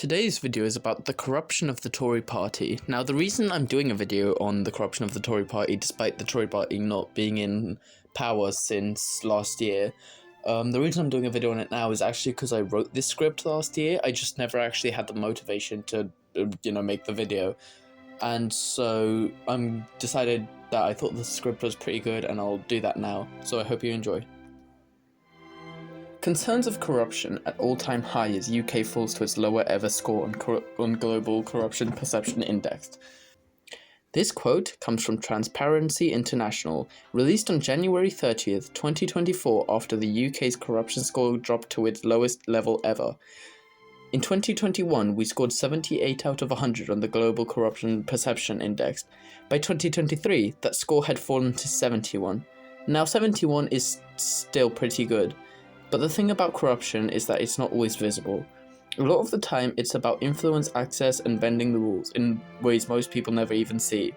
Today's video is about the corruption of the Tory party. Now, the reason I'm doing a video on the corruption of the Tory party, despite the Tory party not being in power since last year, the reason I'm doing a video on it now is actually because I wrote this script last year. I just never actually had the motivation to, make the video. And so I decided that I thought the script was pretty good and I'll do that now. So I hope you enjoy. Concerns of corruption at all-time high as UK falls to its lower ever score on Global Corruption Perception Index. This quote comes from Transparency International, released on January 30th, 2024 after the UK's corruption score dropped to its lowest level ever. In 2021, we scored 78 out of 100 on the Global Corruption Perception Index. By 2023, that score had fallen to 71. Now 71 is still pretty good. But the thing about corruption is that it's not always visible. A lot of the time, it's about influence, access, and bending the rules in ways most people never even see.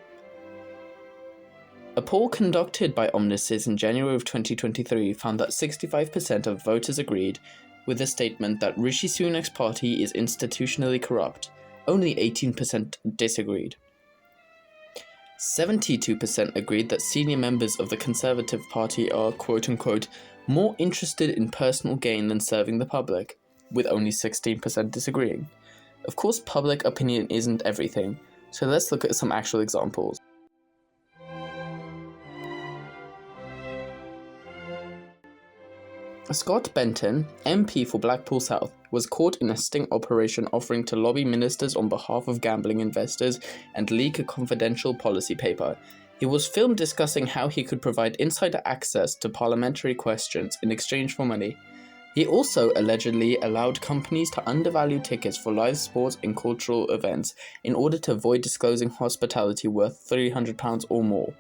A poll conducted by Omnisys in January of 2023 found that 65% of voters agreed with the statement that Rishi Sunak's party is institutionally corrupt. Only 18% disagreed. 72% agreed that senior members of the Conservative Party are, quote-unquote, more interested in personal gain than serving the public, with only 16% disagreeing. Of course, public opinion isn't everything, so let's look at some actual examples. Scott Benton, MP for Blackpool South, was caught in a sting operation offering to lobby ministers on behalf of gambling investors and leak a confidential policy paper. He was filmed discussing how he could provide insider access to parliamentary questions in exchange for money. He also allegedly allowed companies to undervalue tickets for live sports and cultural events in order to avoid disclosing hospitality worth £300 or more.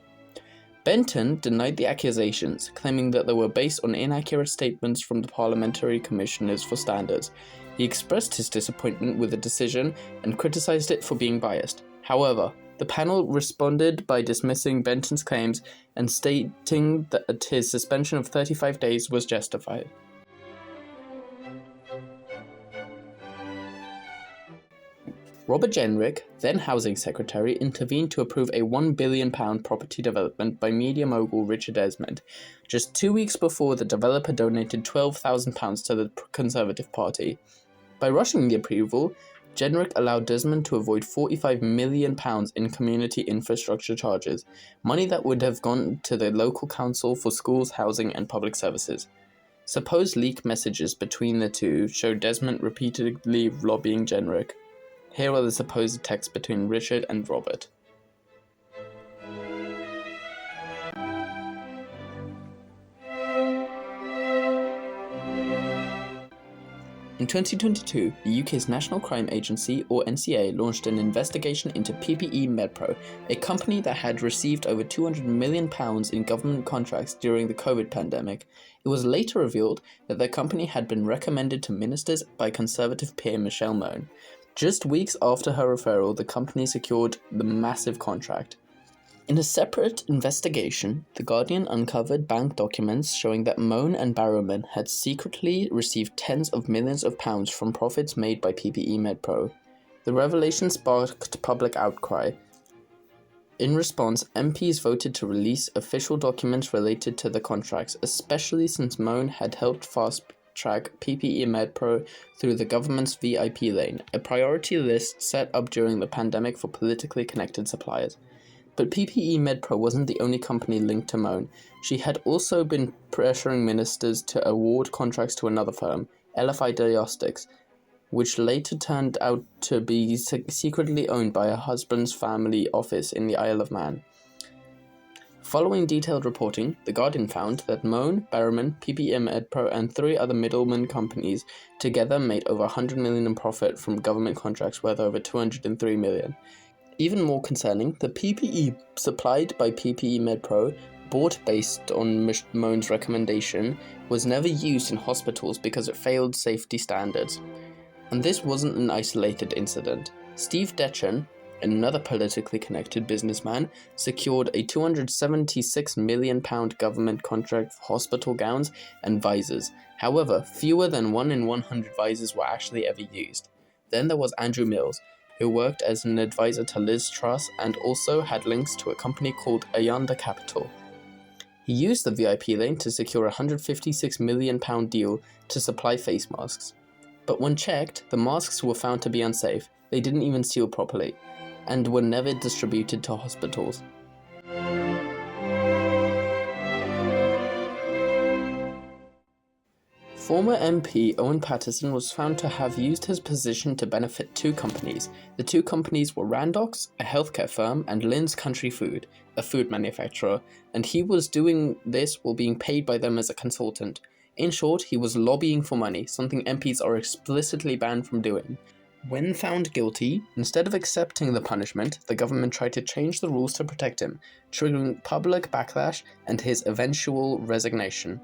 Benton denied the accusations, claiming that they were based on inaccurate statements from the Parliamentary Commissioners for Standards. He expressed his disappointment with the decision and criticised it for being biased. However, the panel responded by dismissing Benton's claims and stating that his suspension of 35 days was justified. Robert Jenrick, then Housing Secretary, intervened to approve a £1 billion property development by media mogul Richard Desmond, just 2 weeks before the developer donated £12,000 to the Conservative Party. By rushing the approval, Jenrick allowed Desmond to avoid £45 million in community infrastructure charges, money that would have gone to the local council for schools, housing and public services. Supposed leaked messages between the two show Desmond repeatedly lobbying Jenrick. Here are the supposed texts between Richard and Robert. In 2022, the UK's National Crime Agency, or NCA, launched an investigation into PPE MedPro, a company that had received over £200 million in government contracts during the COVID pandemic. It was later revealed that the company had been recommended to ministers by Conservative peer Michelle Mone. Just weeks after her referral, the company secured the massive contract. In a separate investigation, The Guardian uncovered bank documents showing that Mone and Barrowman had secretly received tens of millions of pounds from profits made by PPE MedPro. The revelation sparked public outcry. In response, MPs voted to release official documents related to the contracts, especially since Mone had helped fast-track PPE MedPro through the government's VIP lane, a priority list set up during the pandemic for politically connected suppliers. But PPE MedPro wasn't the only company linked to Mone. She had also been pressuring ministers to award contracts to another firm, LFI Diagnostics, which later turned out to be secretly owned by her husband's family office in the Isle of Man. Following detailed reporting, The Guardian found that Mone, Barrowman, PPE MedPro and 3 other middleman companies together made over £100 million in profit from government contracts worth over £203 million. Even more concerning, the PPE supplied by PPE MedPro, bought based on Mone's recommendation, was never used in hospitals because it failed safety standards. And this wasn't an isolated incident. Steve Detchen, another politically connected businessman, secured a £276 million government contract for hospital gowns and visors. However, fewer than 1 in 100 visors were actually ever used. Then there was Andrew Mills, who worked as an advisor to Liz Truss and also had links to a company called Ayanda Capital. He used the VIP lane to secure a £156 million deal to supply face masks. But when checked, the masks were found to be unsafe, they didn't even seal properly, and were never distributed to hospitals. Former MP Owen Paterson was found to have used his position to benefit two companies. The two companies were Randox, a healthcare firm, and Lynn's Country Food, a food manufacturer, and he was doing this while being paid by them as a consultant. In short, he was lobbying for money, something MPs are explicitly banned from doing. When found guilty, instead of accepting the punishment, the government tried to change the rules to protect him, triggering public backlash and his eventual resignation.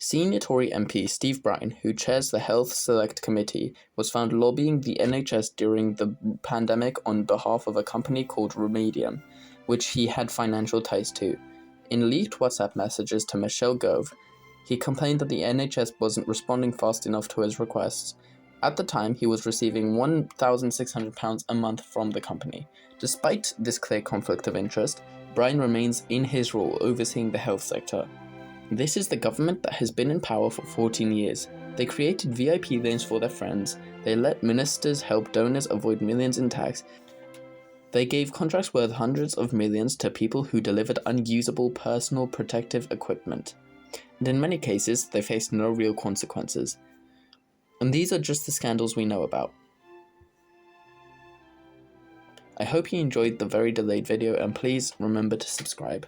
Senior Tory MP Steve Bryan, who chairs the Health Select Committee, was found lobbying the NHS during the pandemic on behalf of a company called Remedium, which he had financial ties to. In leaked WhatsApp messages to Michelle Gove, he complained that the NHS wasn't responding fast enough to his requests. At the time, he was receiving £1,600 a month from the company. Despite this clear conflict of interest, Bryan remains in his role overseeing the health sector. This is the government that has been in power for 14 years. They created VIP lanes for their friends, they let ministers help donors avoid millions in tax, they gave contracts worth hundreds of millions to people who delivered unusable personal protective equipment. And in many cases, they faced no real consequences. And these are just the scandals we know about. I hope you enjoyed the very delayed video, and please remember to subscribe.